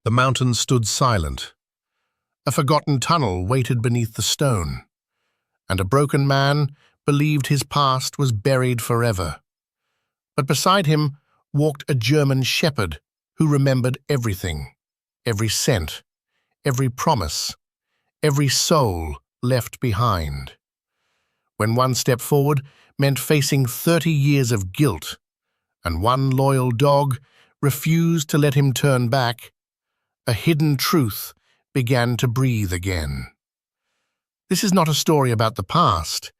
The mountains stood silent. A forgotten tunnel waited beneath the stone, and a broken man believed his past was buried forever. But beside him walked a German shepherd who remembered everything, every scent, every promise, every soul left behind. When one step forward meant facing 30 years of guilt, and one loyal dog refused to let him turn back, a hidden truth began to breathe again. This is not a story about the past.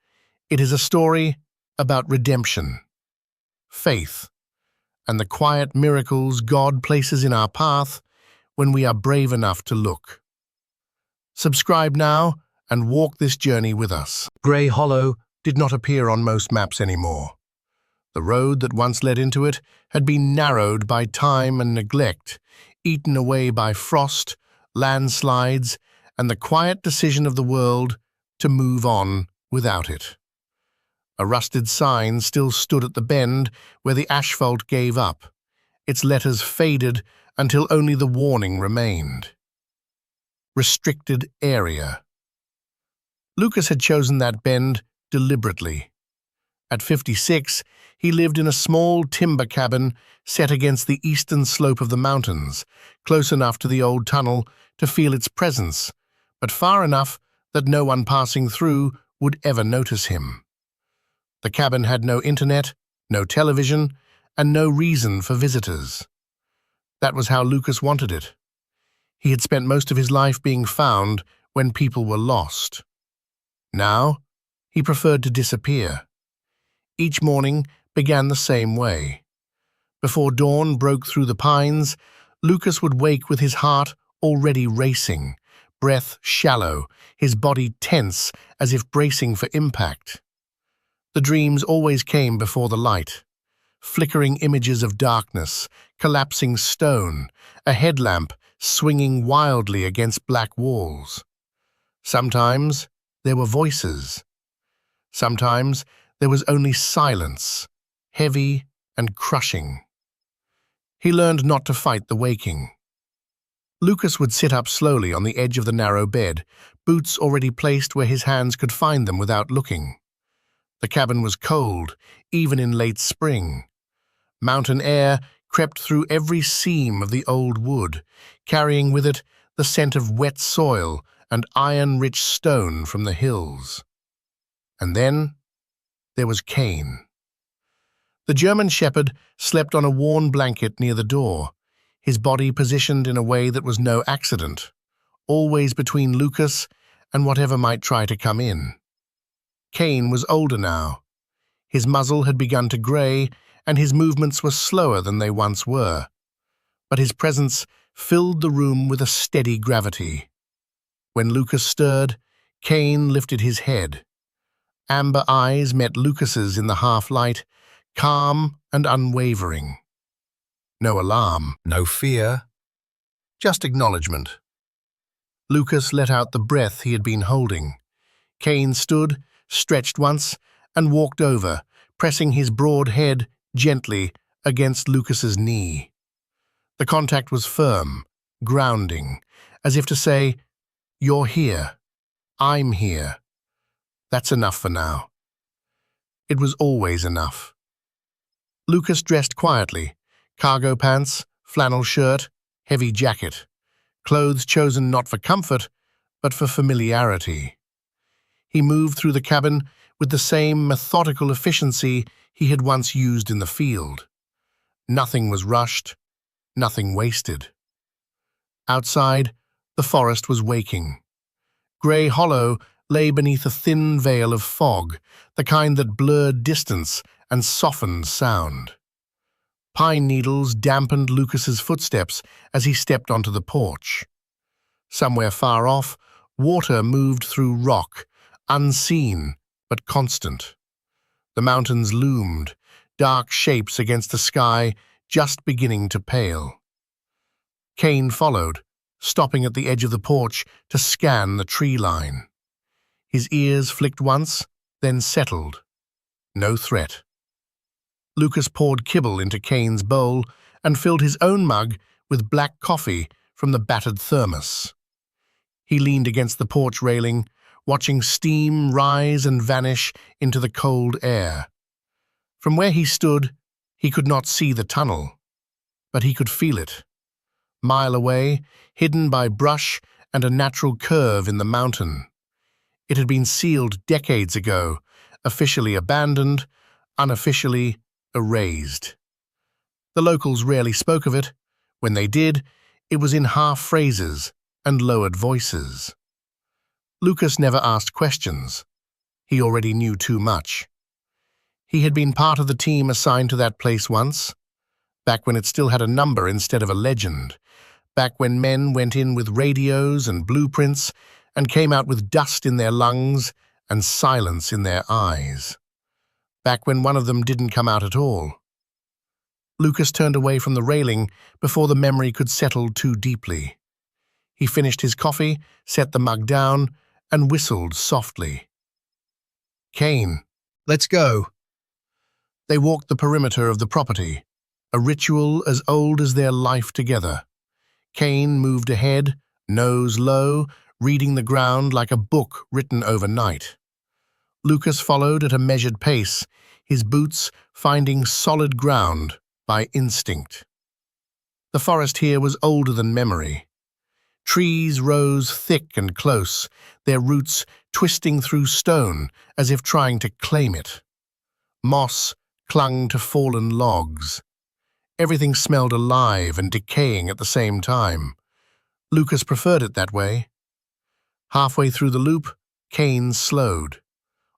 It is a story about redemption, faith, and the quiet miracles God places in our path when we are brave enough to look. Subscribe now and walk this journey with us. Grey Hollow did not appear on most maps anymore. The road that once led into it had been narrowed by time and neglect, eaten away by frost, landslides, and the quiet decision of the world to move on without it. A rusted sign still stood at the bend where the asphalt gave up. Its letters faded until only the warning remained. Restricted area. Lucas had chosen that bend deliberately. At 56, he lived in a small timber cabin set against the eastern slope of the mountains, close enough to the old tunnel to feel its presence, but far enough that no one passing through would ever notice him. The cabin had no internet, no television, and no reason for visitors. That was how Lucas wanted it. He had spent most of his life being found when people were lost. Now, he preferred to disappear. Each morning began the same way. Before dawn broke through the pines, Lucas would wake with his heart already racing, breath shallow, his body tense as if bracing for impact. The dreams always came before the light. Flickering images of darkness, collapsing stone, a headlamp swinging wildly against black walls. Sometimes there were voices. Sometimes there was only silence, heavy and crushing. He learned not to fight the waking. Lucas would sit up slowly on the edge of the narrow bed, boots already placed where his hands could find them without looking. The cabin was cold, even in late spring. Mountain air crept through every seam of the old wood, carrying with it the scent of wet soil and iron-rich stone from the hills. And then there was Cain. The German shepherd slept on a worn blanket near the door, his body positioned in a way that was no accident, always between Lucas and whatever might try to come in. Cain was older now. His muzzle had begun to grey, and his movements were slower than they once were. But his presence filled the room with a steady gravity. When Lucas stirred, Cain lifted his head. Amber eyes met Lucas's in the half-light, calm and unwavering. No alarm, no fear, just acknowledgement. Lucas let out the breath he had been holding. Cain stood, stretched once, and walked over, pressing his broad head gently against Lucas's knee. The contact was firm, grounding, as if to say, "You're here. I'm here. That's enough for now." It was always enough. Lucas dressed quietly, cargo pants, flannel shirt, heavy jacket, clothes chosen not for comfort, but for familiarity. He moved through the cabin with the same methodical efficiency he had once used in the field. Nothing was rushed, nothing wasted. Outside, the forest was waking. Grey Hollow lay beneath a thin veil of fog, the kind that blurred distance and softened sound. Pine needles dampened Lucas's footsteps as he stepped onto the porch. Somewhere far off, water moved through rock, unseen but constant. The mountains loomed, dark shapes against the sky just beginning to pale. Cain followed, stopping at the edge of the porch to scan the tree line. His ears flicked once, then settled. No threat. Lucas poured kibble into Cain's bowl and filled his own mug with black coffee from the battered thermos. He leaned against the porch railing, watching steam rise and vanish into the cold air. From where he stood, he could not see the tunnel, but he could feel it. Mile away, hidden by brush and a natural curve in the mountain. It had been sealed decades ago, officially abandoned, unofficially erased. The locals rarely spoke of it. When they did, it was in half phrases and lowered voices. Lucas never asked questions. He already knew too much. He had been part of the team assigned to that place once, back when it still had a number instead of a legend, back when men went in with radios and blueprints and came out with dust in their lungs and silence in their eyes, back when one of them didn't come out at all. Lucas turned away from the railing before the memory could settle too deeply. He finished his coffee, set the mug down, and whistled softly. "Kane, let's go." They walked the perimeter of the property, a ritual as old as their life together. Kane moved ahead, nose low, reading the ground like a book written overnight. Lucas followed at a measured pace, his boots finding solid ground by instinct. The forest here was older than memory. Trees rose thick and close, their roots twisting through stone as if trying to claim it. Moss clung to fallen logs. Everything smelled alive and decaying at the same time. Lucas preferred it that way. Halfway through the loop, Kane slowed.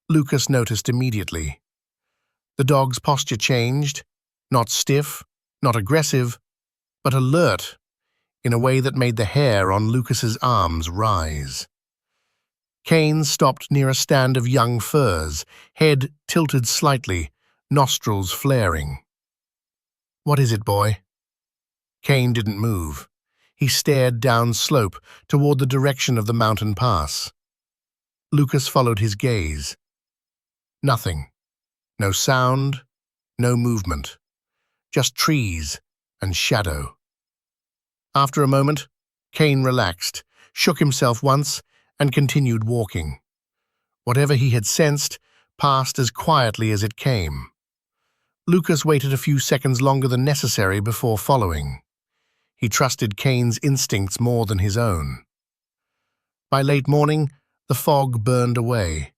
Lucas noticed immediately. The dog's posture changed, not stiff, not aggressive, but alert, in a way that made the hair on Lucas's arms rise. Kane stopped near a stand of young firs, head tilted slightly, nostrils flaring. "What is it, boy?" Kane didn't move. He stared down slope toward the direction of the mountain pass. Lucas followed his gaze. Nothing. No sound, no movement. Just trees and shadow. After a moment, Kane relaxed, shook himself once, and continued walking. Whatever he had sensed passed as quietly as it came. Lucas waited a few seconds longer than necessary before following. He trusted Kane's instincts more than his own. By late morning, the fog burned away.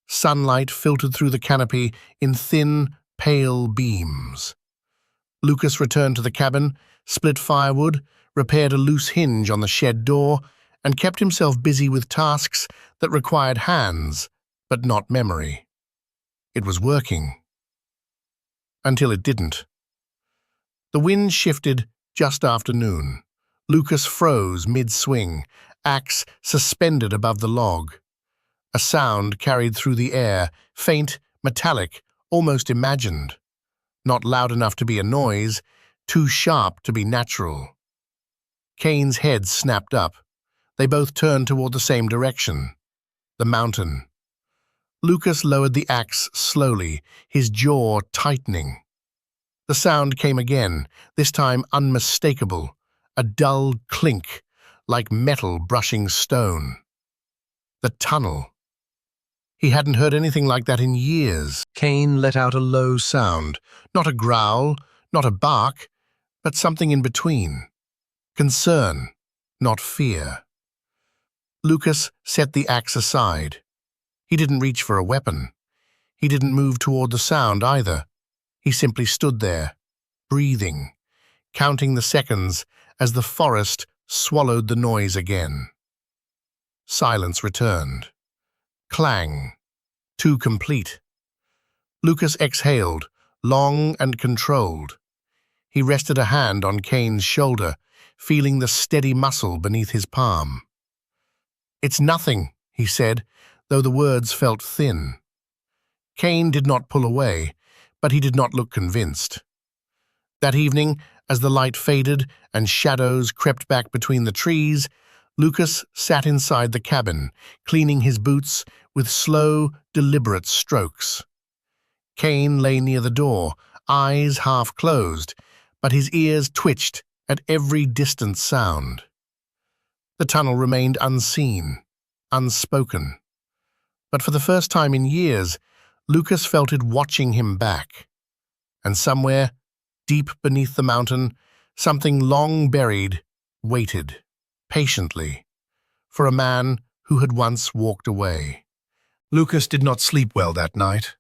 Sunlight filtered through the canopy in thin, pale beams. Lucas returned to the cabin, split firewood, repaired a loose hinge on the shed door, and kept himself busy with tasks that required hands, but not memory. It was working. Until it didn't. The wind shifted just after noon. Lucas froze mid-swing, axe suspended above the log. A sound carried through the air, faint, metallic, almost imagined. Not loud enough to be a noise, too sharp to be natural. Kane's head snapped up. They both turned toward the same direction, the mountain. Lucas lowered the axe slowly, his jaw tightening. The sound came again, this time unmistakable, a dull clink, like metal brushing stone. The tunnel. He hadn't heard anything like that in years. Kane let out a low sound, not a growl, not a bark, but something in between. Concern, not fear. Lucas set the axe aside. He didn't reach for a weapon. He didn't move toward the sound either. He simply stood there, breathing, counting the seconds as the forest swallowed the noise again. Silence returned. Clang. Too complete. Lucas exhaled, long and controlled. He rested a hand on Kane's shoulder, feeling the steady muscle beneath his palm. "It's nothing," he said, though the words felt thin. Kane did not pull away, but he did not look convinced. That evening, as the light faded and shadows crept back between the trees, Lucas sat inside the cabin, cleaning his boots with slow, deliberate strokes. Kane lay near the door, eyes half closed, but his ears twitched at every distant sound. The tunnel remained unseen, unspoken. But for the first time in years, Lucas felt it watching him back. And somewhere, deep beneath the mountain, something long buried waited, patiently, for a man who had once walked away. Lucas did not sleep well that night.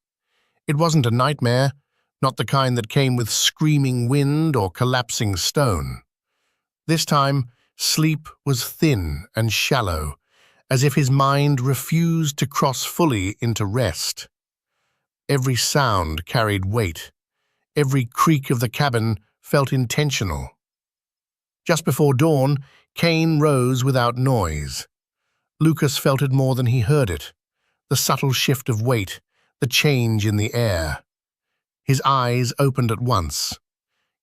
It wasn't a nightmare, not the kind that came with screaming wind or collapsing stone. This time, sleep was thin and shallow, as if his mind refused to cross fully into rest. Every sound carried weight. Every creak of the cabin felt intentional. Just before dawn, Kane rose without noise. Lucas felt it more than he heard it, the subtle shift of weight, the change in the air. His eyes opened at once.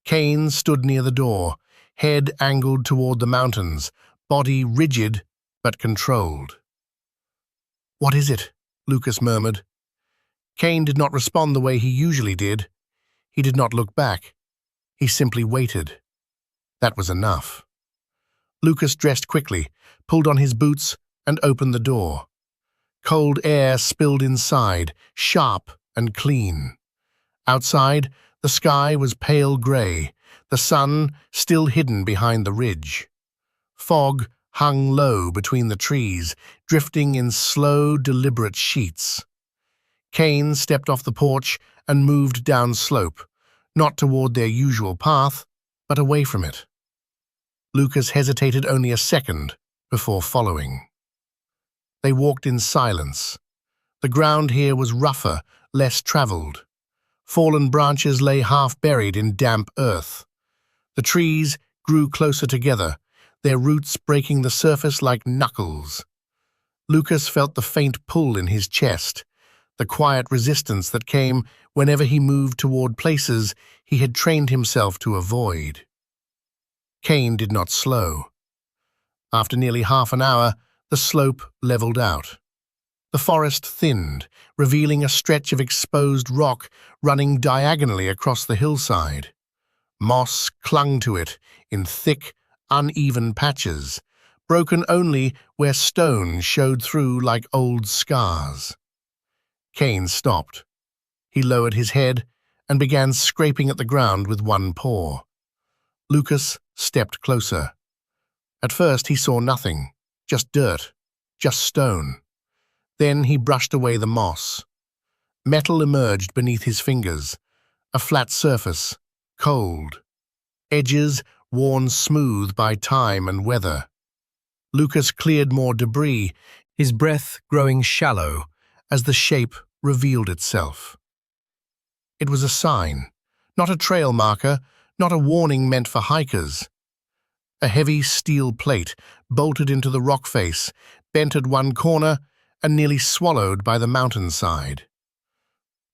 Kane stood near the door, head angled toward the mountains, body rigid but controlled. "What is it?" Lucas murmured. Kane did not respond the way he usually did. He did not look back. He simply waited. That was enough. Lucas dressed quickly, pulled on his boots, and opened the door. Cold air spilled inside, sharp and clean. Outside, the sky was pale gray, the sun still hidden behind the ridge. Fog hung low between the trees, drifting in slow, deliberate sheets. Kane stepped off the porch and moved down slope, not toward their usual path, but away from it. Lucas hesitated only a second before following. They walked in silence. The ground here was rougher, less traveled. Fallen branches lay half-buried in damp earth. The trees grew closer together, their roots breaking the surface like knuckles. Lucas felt the faint pull in his chest, the quiet resistance that came whenever he moved toward places he had trained himself to avoid. Kane did not slow. After nearly half an hour, the slope leveled out. The forest thinned, revealing a stretch of exposed rock running diagonally across the hillside. Moss clung to it in thick, uneven patches, broken only where stone showed through like old scars. Kane stopped. He lowered his head and began scraping at the ground with one paw. Lucas stepped closer. At first he saw nothing, just dirt, just stone. Then he brushed away the moss. Metal emerged beneath his fingers, a flat surface, cold. Edges worn smooth by time and weather. Lucas cleared more debris, his breath growing shallow as the shape revealed itself. It was a sign, not a trail marker, not a warning meant for hikers. A heavy steel plate bolted into the rock face, bent at one corner and nearly swallowed by the mountainside.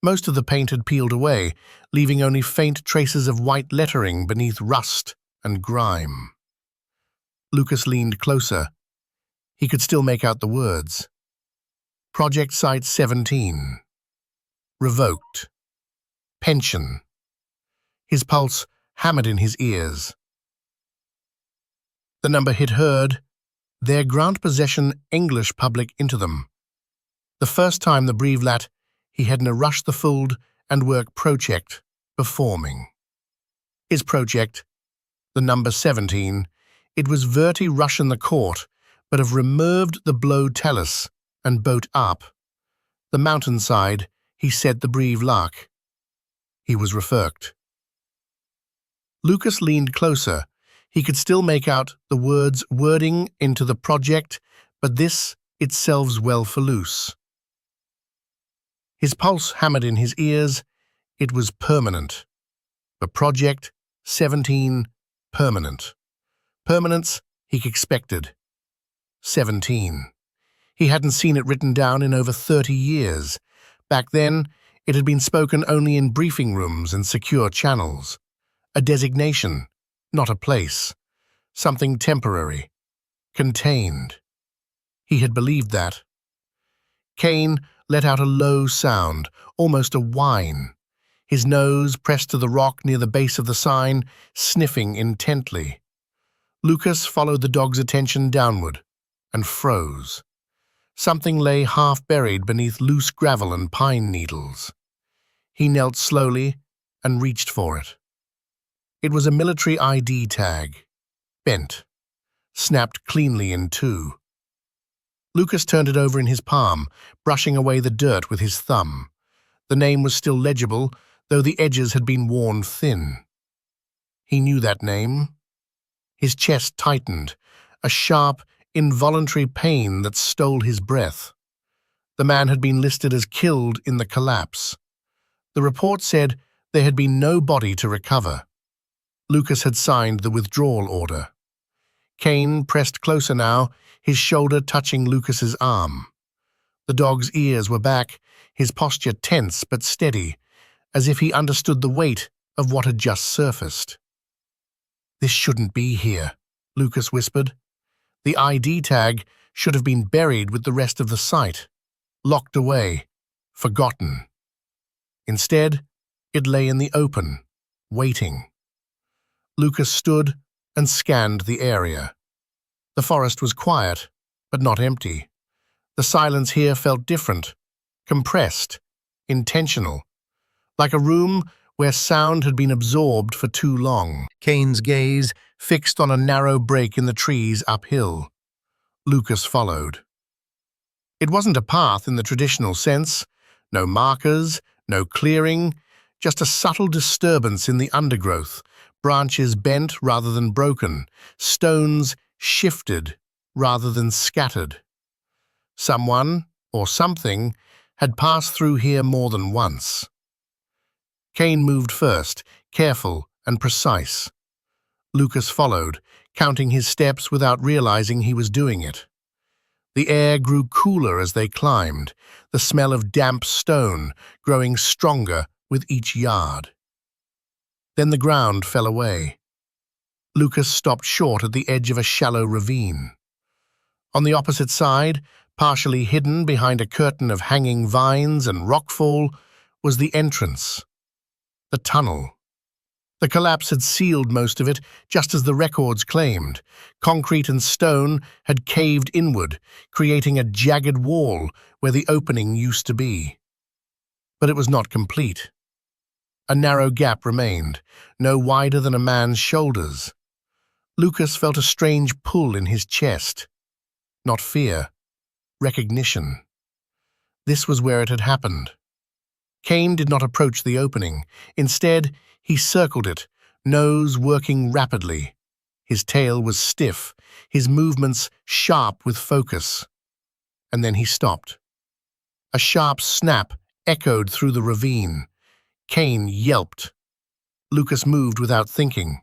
Most of the paint had peeled away, leaving only faint traces of white lettering beneath rust and grime. Lucas leaned closer. He could still make out the words. Project Site 17. Revoked. Pension. His pulse hammered in his ears. The number he'd heard, their grant possession English public into them. The first time the brevelat he had na rush the fuld and work project performing. His project, the number 17, it was verti Russian the court, but have removed the blow tellus and boat up. The mountainside, he said the breve lark. He was refurked. Lucas leaned closer. He could still make out the words wording into the project, but this itself's well for loose. His pulse hammered in his ears. It was permanent. The project 17 permanent. Permanence he expected. 17. He hadn't seen it written down in over 30 years. Back then, it had been spoken only in briefing rooms and secure channels. A designation, not a place. Something temporary. Contained. He had believed that. Kane let out a low sound, almost a whine. His nose pressed to the rock near the base of the sign, sniffing intently. Lucas followed the dog's attention downward and froze. Something lay half-buried beneath loose gravel and pine needles. He knelt slowly and reached for it. It was a military ID tag, bent, snapped cleanly in two. Lucas turned it over in his palm, brushing away the dirt with his thumb. The name was still legible, though the edges had been worn thin. He knew that name. His chest tightened, a sharp, involuntary pain that stole his breath. The man had been listed as killed in the collapse. The report said there had been no body to recover. Lucas had signed the withdrawal order. Kane pressed closer now, his shoulder touching Lucas's arm. The dog's ears were back, his posture tense but steady, as if he understood the weight of what had just surfaced. "This shouldn't be here," Lucas whispered. "The ID tag should have been buried with the rest of the site, locked away, forgotten. Instead, it lay in the open, waiting." Lucas stood and scanned the area. The forest was quiet, but not empty. The silence here felt different, compressed, intentional, like a room where sound had been absorbed for too long. Kane's gaze fixed on a narrow break in the trees uphill. Lucas followed. It wasn't a path in the traditional sense, no markers, no clearing, just a subtle disturbance in the undergrowth, branches bent rather than broken, stones shifted rather than scattered. Someone, or something, had passed through here more than once. Kane moved first, careful and precise. Lucas followed, counting his steps without realizing he was doing it. The air grew cooler as they climbed, the smell of damp stone growing stronger with each yard. Then the ground fell away. Lucas stopped short at the edge of a shallow ravine. On the opposite side, partially hidden behind a curtain of hanging vines and rockfall, was the entrance, the tunnel. The collapse had sealed most of it, just as the records claimed. Concrete and stone had caved inward, creating a jagged wall where the opening used to be. But it was not complete. A narrow gap remained, no wider than a man's shoulders. Lucas felt a strange pull in his chest. Not fear, recognition. This was where it had happened. Kane did not approach the opening. Instead, he circled it, nose working rapidly. His tail was stiff, his movements sharp with focus. And then he stopped. A sharp snap echoed through the ravine. Kane yelped. Lucas moved without thinking.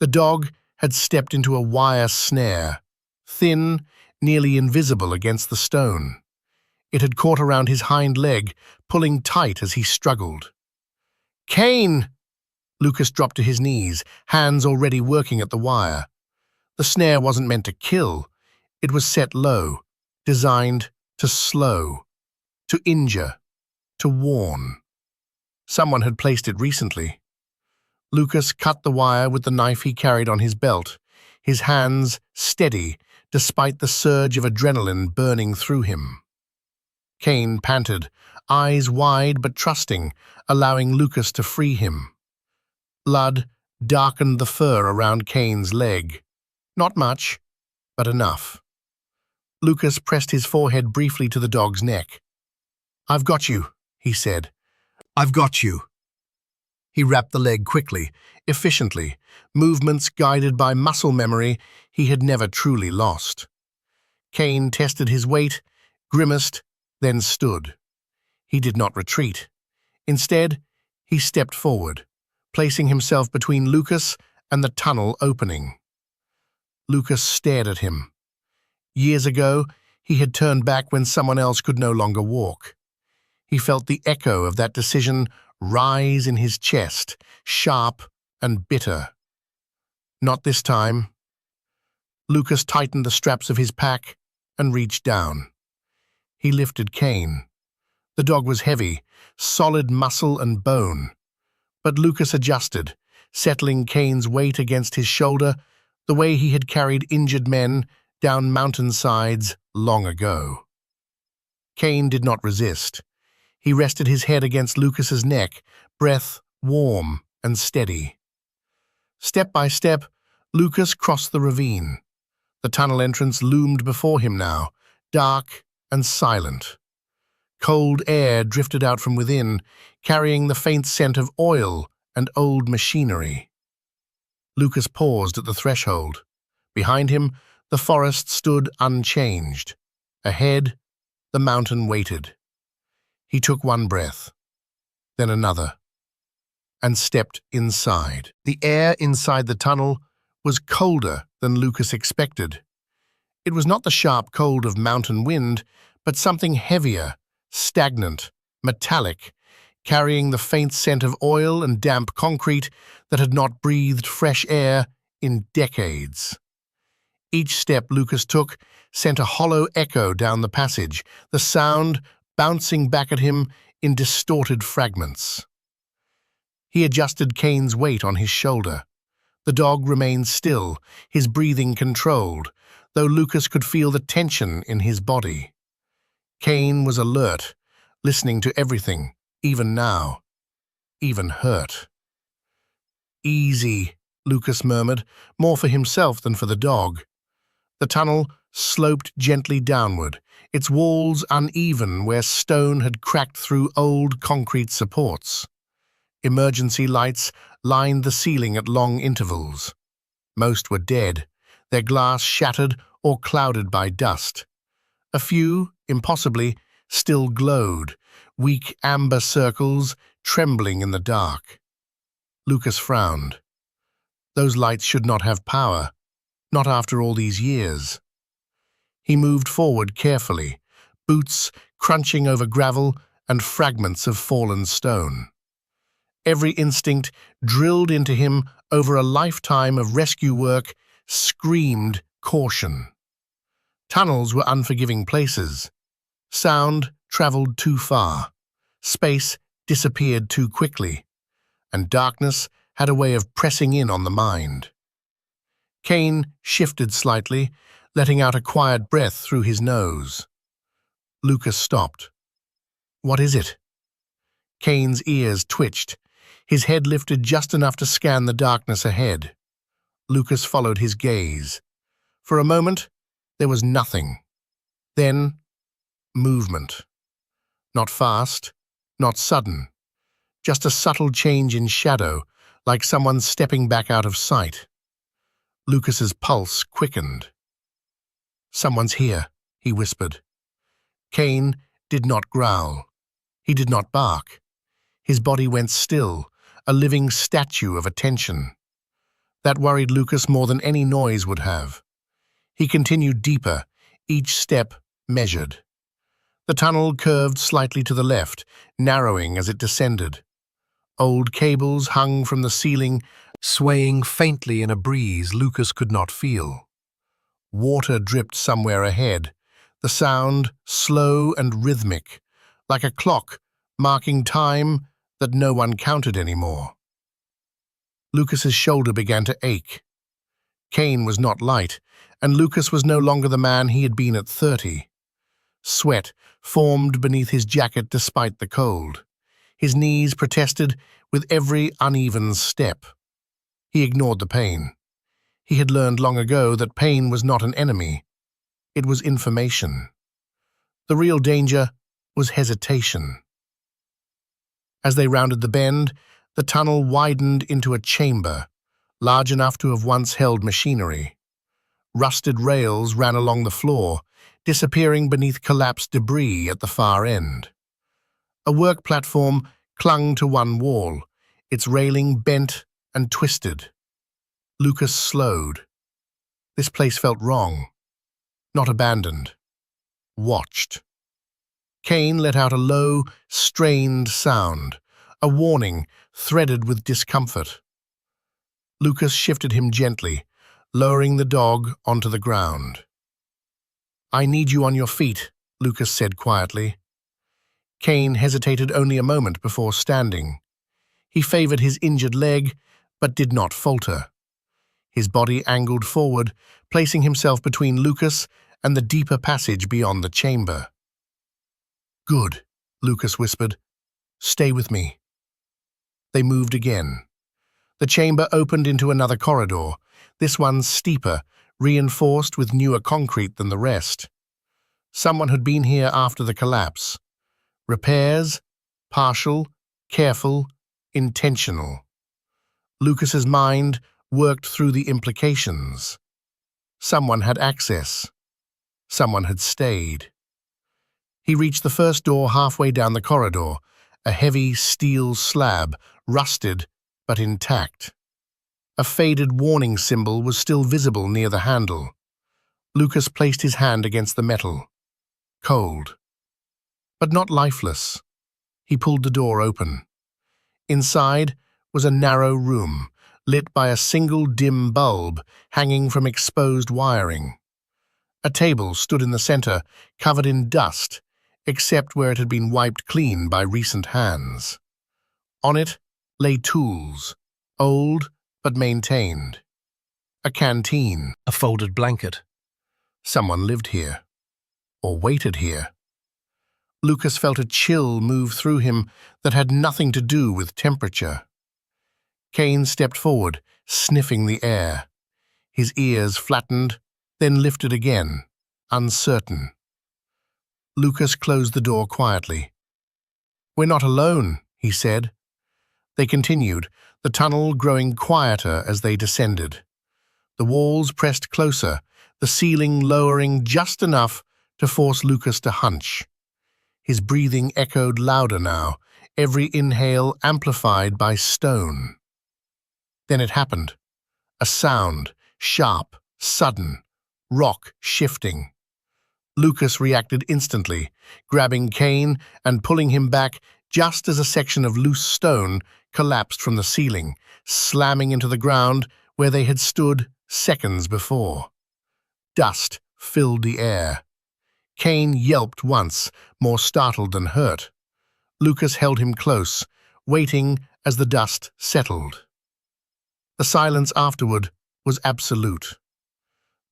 The dog had stepped into a wire snare, thin, nearly invisible against the stone. It had caught around his hind leg, pulling tight as he struggled. "Kane!" Lucas dropped to his knees, hands already working at the wire. The snare wasn't meant to kill. It was set low, designed to slow, to injure, to warn. Someone had placed it recently. Lucas cut the wire with the knife he carried on his belt, his hands steady despite the surge of adrenaline burning through him. Kane panted, eyes wide but trusting, allowing Lucas to free him. Blood darkened the fur around Kane's leg. Not much, but enough. Lucas pressed his forehead briefly to the dog's neck. "I've got you," he said. "I've got you." He wrapped the leg quickly, efficiently, movements guided by muscle memory he had never truly lost. Kane tested his weight, grimaced, then stood. He did not retreat. Instead, he stepped forward, placing himself between Lucas and the tunnel opening. Lucas stared at him. Years ago, he had turned back when someone else could no longer walk. He felt the echo of that decision rise in his chest, sharp and bitter. Not this time. Lucas tightened the straps of his pack and reached down. He lifted Kane. The dog was heavy, solid muscle and bone. But Lucas adjusted, settling Kane's weight against his shoulder, the way he had carried injured men down mountainsides long ago. Cain did not resist. He rested his head against Lucas's neck, breath warm and steady. Step by step, Lucas crossed the ravine. The tunnel entrance loomed before him now, dark and silent. Cold air drifted out from within, carrying the faint scent of oil and old machinery. Lucas paused at the threshold. Behind him, the forest stood unchanged. Ahead, the mountain waited. He took one breath, then another, and stepped inside. The air inside the tunnel was colder than Lucas expected. It was not the sharp cold of mountain wind, but something heavier, stagnant, metallic, carrying the faint scent of oil and damp concrete that had not breathed fresh air in decades. Each step Lucas took sent a hollow echo down the passage, the sound bouncing back at him in distorted fragments. He adjusted Cain's weight on his shoulder. The dog remained still, his breathing controlled, though Lucas could feel the tension in his body. Cain was alert, listening to everything, even now, even hurt. "Easy," Lucas murmured, more for himself than for the dog. The tunnel sloped gently downward, its walls uneven where stone had cracked through old concrete supports. Emergency lights lined the ceiling at long intervals. Most were dead, their glass shattered or clouded by dust. A few, impossibly, still glowed, weak amber circles trembling in the dark. Lucas frowned. Those lights should not have power, not after all these years. He moved forward carefully, boots crunching over gravel and fragments of fallen stone. Every instinct drilled into him over a lifetime of rescue work screamed caution. Tunnels were unforgiving places. Sound traveled too far. Space disappeared too quickly. And darkness had a way of pressing in on the mind. Cain shifted slightly, letting out a quiet breath through his nose. Lucas stopped. "What is it?" Cain's ears twitched. His head lifted just enough to scan the darkness ahead. Lucas followed his gaze. For a moment, there was nothing. Then, movement. Not fast, not sudden. Just a subtle change in shadow, like someone stepping back out of sight. Lucas's pulse quickened. "Someone's here," he whispered. Cain did not growl. He did not bark. His body went still, a living statue of attention. That worried Lucas more than any noise would have. He continued deeper, each step measured. The tunnel curved slightly to the left, narrowing as it descended. Old cables hung from the ceiling, swaying faintly in a breeze Lucas could not feel. Water dripped somewhere ahead, the sound slow and rhythmic, like a clock marking time that no one counted anymore. Lucas's shoulder began to ache. Cain was not light, and Lucas was no longer the man he had been at 30. Sweat formed beneath his jacket despite the cold. His knees protested with every uneven step. He ignored the pain. He had learned long ago that pain was not an enemy. It was information. The real danger was hesitation. As they rounded the bend, the tunnel widened into a chamber, large enough to have once held machinery. Rusted rails ran along the floor, disappearing beneath collapsed debris at the far end. A work platform clung to one wall, its railing bent and twisted. Lucas slowed. This place felt wrong. Not abandoned. Watched. Cain let out a low, strained sound, a warning threaded with discomfort. Lucas shifted him gently, lowering the dog onto the ground. "I need you on your feet," Lucas said quietly. Cain hesitated only a moment before standing. He favored his injured leg, but did not falter. his body angled forward, placing himself between Lucas and the deeper passage beyond the chamber. "Good," Lucas whispered. "Stay with me." They moved again. The chamber opened into another corridor, this one steeper, reinforced with newer concrete than the rest. Someone had been here after the collapse. Repairs, partial, careful, intentional. Lucas's mind worked through the implications. Someone had access. Someone had stayed. He reached the first door halfway down the corridor, a heavy steel slab, rusted but intact. A faded warning symbol was still visible near the handle. Lucas placed his hand against the metal. Cold, but not lifeless. He pulled the door open. Inside was a narrow room, lit by a single dim bulb hanging from exposed wiring. A table stood in the center, covered in dust, except where it had been wiped clean by recent hands. On it lay tools, old but maintained. A canteen. A folded blanket. Someone lived here, or waited here. Lucas felt a chill move through him that had nothing to do with temperature. Kane stepped forward, sniffing the air. His ears flattened, then lifted again, uncertain. Lucas closed the door quietly. "We're not alone," he said. They continued, the tunnel growing quieter as they descended. The walls pressed closer, the ceiling lowering just enough to force Lucas to hunch. His breathing echoed louder now, every inhale amplified by stone. Then it happened. A sound, sharp, sudden, rock shifting. Lucas reacted instantly, grabbing Kane and pulling him back just as a section of loose stone collapsed from the ceiling, slamming into the ground where they had stood seconds before. Dust filled the air. Kane yelped once, more startled than hurt. Lucas held him close, waiting as the dust settled. The silence afterward was absolute.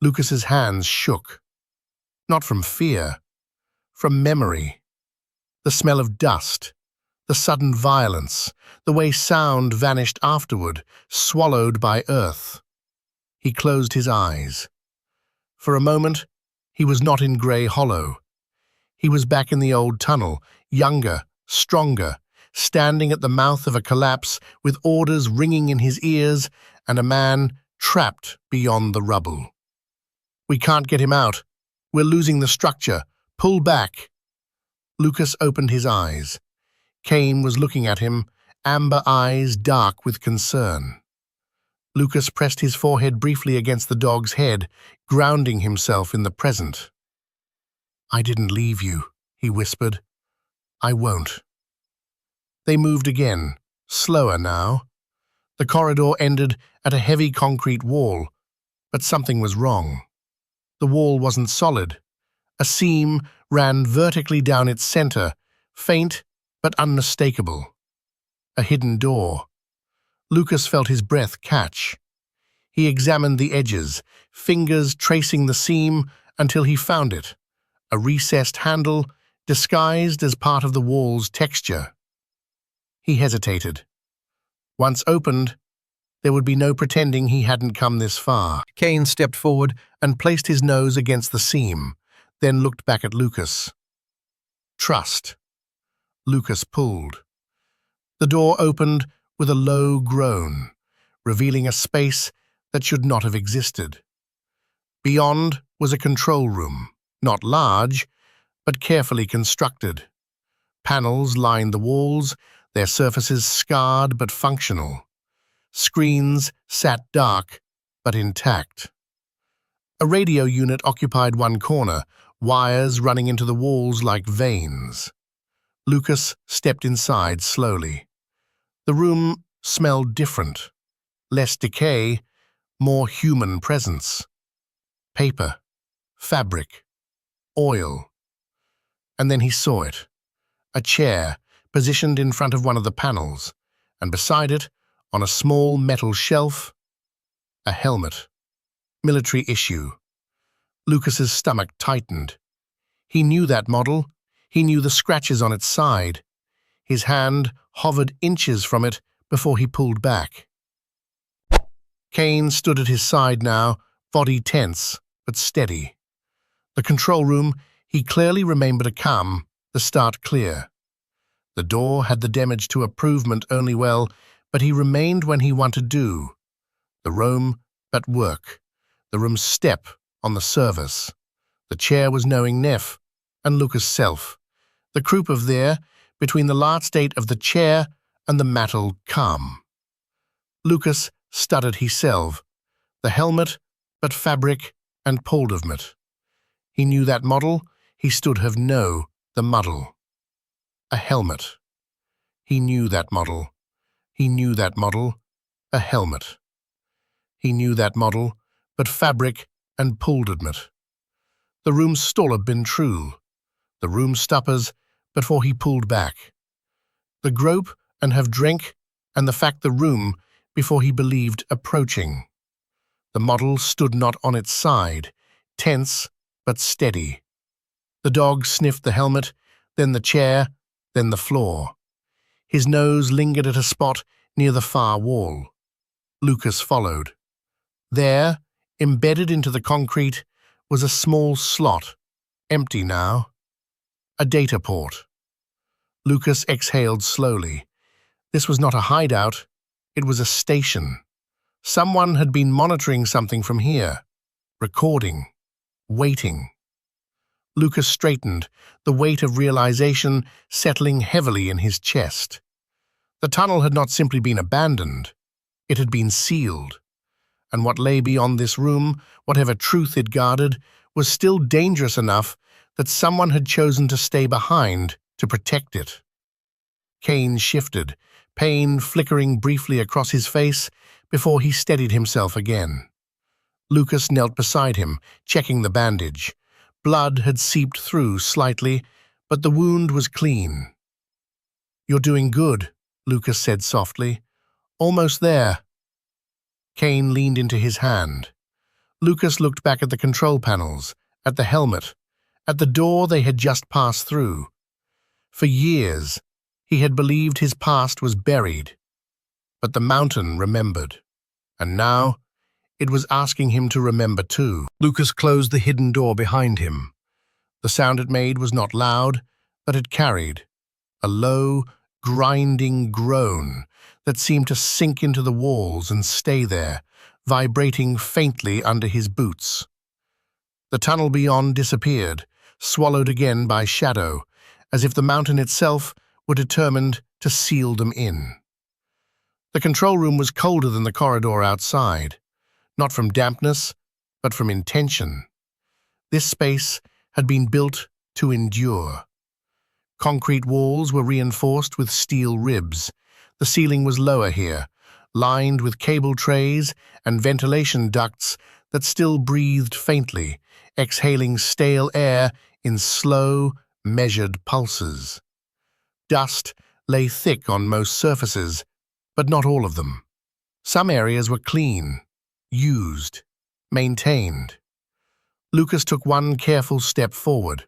Lucas's hands shook. Not from fear, from memory. The smell of dust, the sudden violence, the way sound vanished afterward, swallowed by earth. He closed his eyes. For a moment, he was not in Grey Hollow. He was back in the old tunnel, younger, stronger, standing at the mouth of a collapse with orders ringing in his ears and a man trapped beyond the rubble. "We can't get him out. We're losing the structure. Pull back." Lucas opened his eyes. Kane was looking at him, amber eyes dark with concern. Lucas pressed his forehead briefly against the dog's head, grounding himself in the present. "I didn't leave you," he whispered. "I won't." They moved again, slower now. The corridor ended at a heavy concrete wall, but something was wrong. The wall wasn't solid. A seam ran vertically down its center, faint but unmistakable. A hidden door. Lucas felt his breath catch. He examined the edges, fingers tracing the seam until he found it, a recessed handle disguised as part of the wall's texture. He hesitated. Once opened, there would be no pretending he hadn't come this far. Kane stepped forward and placed his nose against the seam, then looked back at Lucas. "Trust." Lucas pulled. The door opened with a low groan, revealing a space that should not have existed. Beyond was a control room, not large, but carefully constructed. Panels lined the walls, their surfaces scarred but functional. Screens sat dark but intact. A radio unit occupied one corner, wires running into the walls like veins. Lucas stepped inside slowly. The room smelled different. Less decay, more human presence. Paper, fabric, oil. And then he saw it. A chair positioned in front of one of the panels, and beside it, on a small metal shelf, A helmet. Military issue. Lucas's stomach tightened. He knew that model. He knew the scratches on its side. His hand hovered inches from it before he pulled back. Kane stood at his side now, body tense, but steady. The control room, he clearly remembered a calm, the start clear. The door had the damage to improvement only well, but he remained when he wanted to. The room at work. The room's step on the service. The chair was knowing Neff and Lucas' self. The croup of there, between the last state of the chair and the mattle calm. Lucas stuttered himself. The helmet, but fabric and poldovmet. He knew that model, he stood have know the muddle. A helmet. He knew that model. He knew that model. A helmet. He knew that model, but fabric and poldovmet. The room's stoller been true. The room stuppers, before he pulled back. The grope and have drank, and the fact the room, before he believed approaching. The model stood not on its side, tense but steady. The dog sniffed the helmet, then the chair, then the floor. His nose lingered at a spot near the far wall. Lucas followed. There, embedded into the concrete, was a small slot, empty now. A data port. Lucas exhaled slowly. This was not a hideout, it was a station. Someone had been monitoring something from here, recording, waiting. Lucas straightened, the weight of realization settling heavily in his chest. The tunnel had not simply been abandoned, it had been sealed. And what lay beyond this room, whatever truth it guarded, was still dangerous enough that someone had chosen to stay behind to protect it. Kane shifted, pain flickering briefly across his face before he steadied himself again. Lucas knelt beside him, checking the bandage. Blood had seeped through slightly, but the wound was clean. "You're doing good," Lucas said softly. "Almost there." Kane leaned into his hand. Lucas looked back at the control panels, at the helmet, at the door they had just passed through. For years, he had believed his past was buried, but the mountain remembered, and now it was asking him to remember too. Lucas closed the hidden door behind him. The sound it made was not loud, but it carried a low, grinding groan that seemed to sink into the walls and stay there, vibrating faintly under his boots. The tunnel beyond disappeared, swallowed again by shadow, as if the mountain itself were determined to seal them in. The control room was colder than the corridor outside, not from dampness, but from intention. This space had been built to endure. Concrete walls were reinforced with steel ribs. The ceiling was lower here, lined with cable trays and ventilation ducts that still breathed faintly, exhaling stale air in slow, measured pulses. Dust lay thick on most surfaces, but not all of them. Some areas were clean, used, maintained. Lucas took one careful step forward.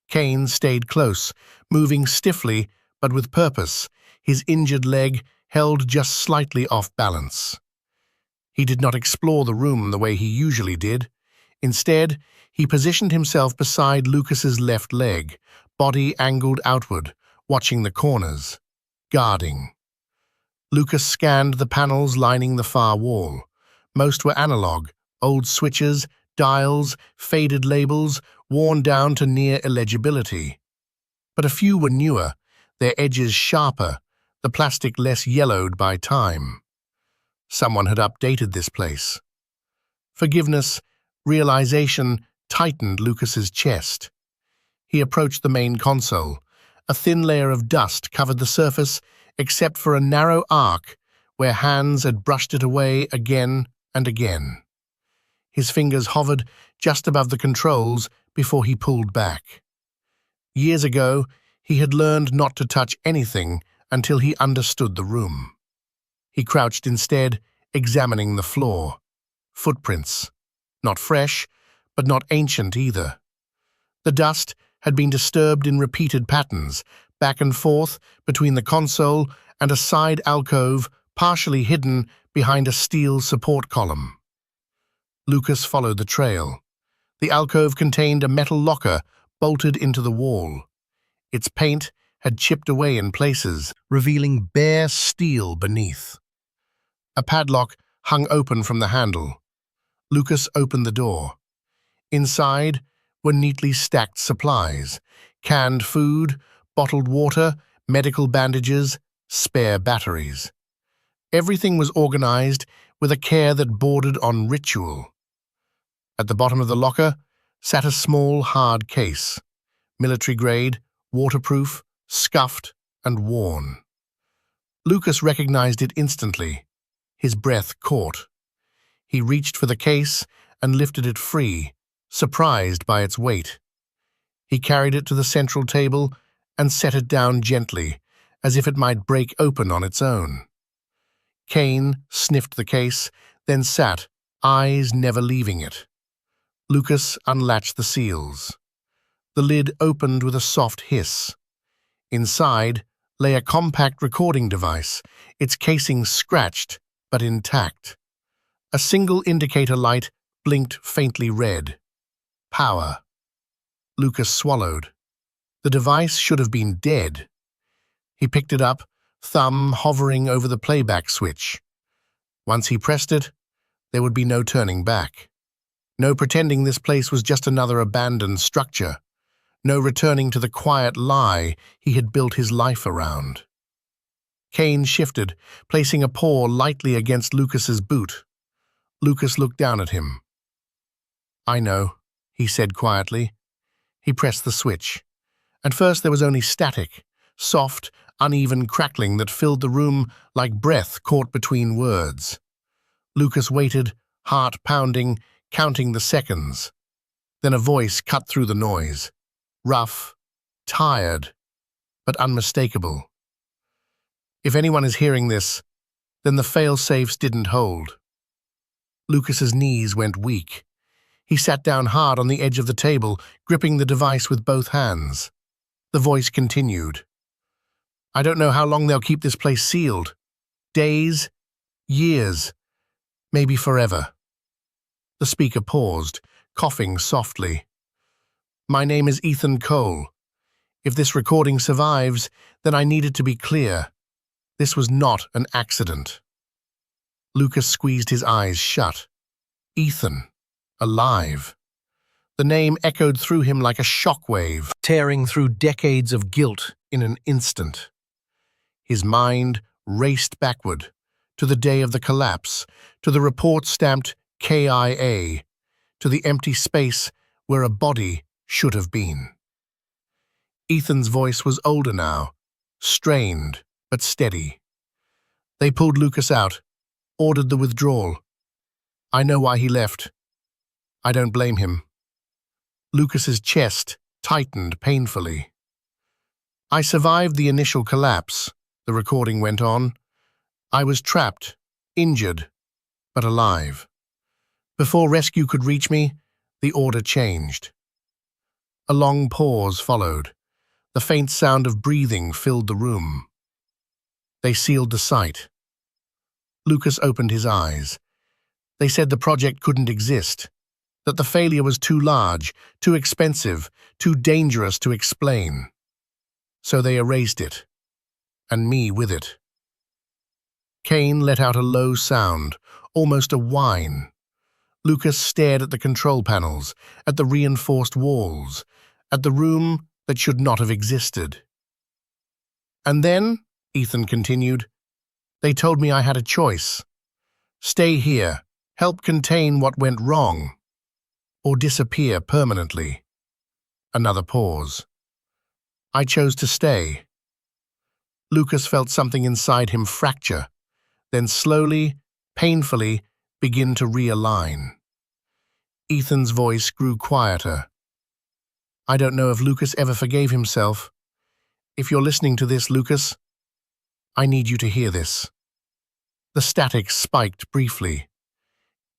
Kane stayed close, moving stiffly but with purpose, his injured leg held just slightly off balance. He did not explore the room the way he usually did. Instead, he positioned himself beside Lucas's left leg, body angled outward, watching the corners, guarding. Lucas scanned the panels lining the far wall. Most were analog, old switches, dials, faded labels, worn down to near illegibility. But a few were newer, their edges sharper, the plastic less yellowed by time. Someone had updated this place. Forgiveness, realization tightened Lucas's chest. He approached the main console. A thin layer of dust covered the surface except for a narrow arc where hands had brushed it away again and again. His fingers hovered just above the controls before he pulled back. Years ago, he had learned not to touch anything until he understood the room. He crouched instead, examining the floor. Footprints. Not fresh, but not ancient either. The dust had been disturbed in repeated patterns, back and forth between the console and a side alcove partially hidden behind a steel support column. Lucas followed the trail. The alcove contained a metal locker bolted into the wall. Its paint had chipped away in places, revealing bare steel beneath. A padlock hung open from the handle. Lucas opened the door. Inside were neatly stacked supplies: canned food, bottled water, medical bandages, spare batteries. Everything was organized with a care that bordered on ritual. At the bottom of the locker sat a small, hard case, military-grade, waterproof, scuffed, and worn. Lucas recognized it instantly. His breath caught. He reached for the case and lifted it free, surprised by its weight. He carried it to the central table and set it down gently, as if it might break open on its own. Kane sniffed the case, then sat, eyes never leaving it. Lucas unlatched the seals. The lid opened with a soft hiss. Inside lay a compact recording device, its casing scratched but intact. A single indicator light blinked faintly red. Power. Lucas swallowed. The device should have been dead. He picked it up, thumb hovering over the playback switch. Once he pressed it, there would be no turning back. No pretending this place was just another abandoned structure. No returning to the quiet lie he had built his life around. Kane shifted, placing a paw lightly against Lucas's boot. Lucas looked down at him. "I know," he said quietly. He pressed the switch. At first there was only static, soft, uneven crackling that filled the room like breath caught between words. Lucas waited, heart pounding, counting the seconds. Then a voice cut through the noise. Rough, tired, but unmistakable. "If anyone is hearing this, then the fail-safes didn't hold." Lucas's knees went weak. He sat down hard on the edge of the table, gripping the device with both hands. The voice continued. "I don't know how long they'll keep this place sealed. Days, years, maybe forever." The speaker paused, coughing softly. "My name is Ethan Cole. If this recording survives, then I needed to be clear. This was not an accident." Lucas squeezed his eyes shut. Ethan, alive. The name echoed through him like a shockwave, tearing through decades of guilt in an instant. His mind raced backward, to the day of the collapse, to the report stamped KIA, to the empty space where a body should have been. Ethan's voice was older now, strained but steady. They pulled Lucas out, ordered the withdrawal. I know why he left. I don't blame him. Lucas's chest tightened painfully. "I survived the initial collapse," the recording went on. "I was trapped, injured, but alive. Before rescue could reach me, the order changed." A long pause followed. The faint sound of breathing filled the room. They sealed the site. Lucas opened his eyes. They said the project couldn't exist, that the failure was too large, too expensive, too dangerous to explain. So they erased it, and me with it. Kane let out a low sound, almost a whine. Lucas stared at the control panels, at the reinforced walls, at the room that should not have existed. "And then," Ethan continued, "they told me I had a choice. Stay here, help contain what went wrong, or disappear permanently." Another pause. I chose to stay. Lucas felt something inside him fracture, then slowly, painfully, begin to realign. Ethan's voice grew quieter. "I don't know if Lucas ever forgave himself. If you're listening to this, Lucas, I need you to hear this." The static spiked briefly.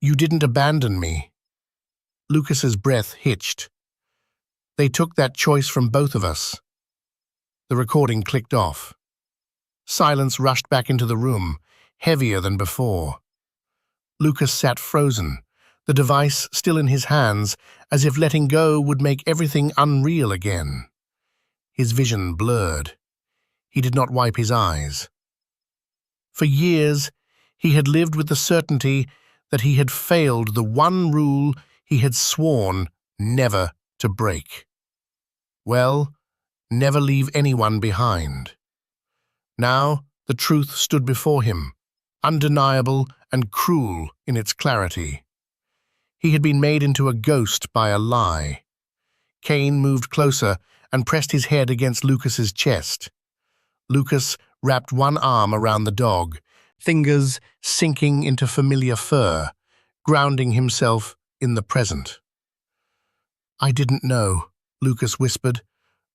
You didn't abandon me. Lucas's breath hitched. They took that choice from both of us. The recording clicked off. Silence rushed back into the room, heavier than before. Lucas sat frozen, the device still in his hands, as if letting go would make everything unreal again. His vision blurred. He did not wipe his eyes. For years, he had lived with the certainty that he had failed the one rule he had sworn never to break. Well, never leave anyone behind. Now, the truth stood before him, undeniable and cruel in its clarity. He had been made into a ghost by a lie. Kane moved closer and pressed his head against Lucas's chest. Lucas wrapped one arm around the dog, fingers sinking into familiar fur, grounding himself in the present. "I didn't know," Lucas whispered.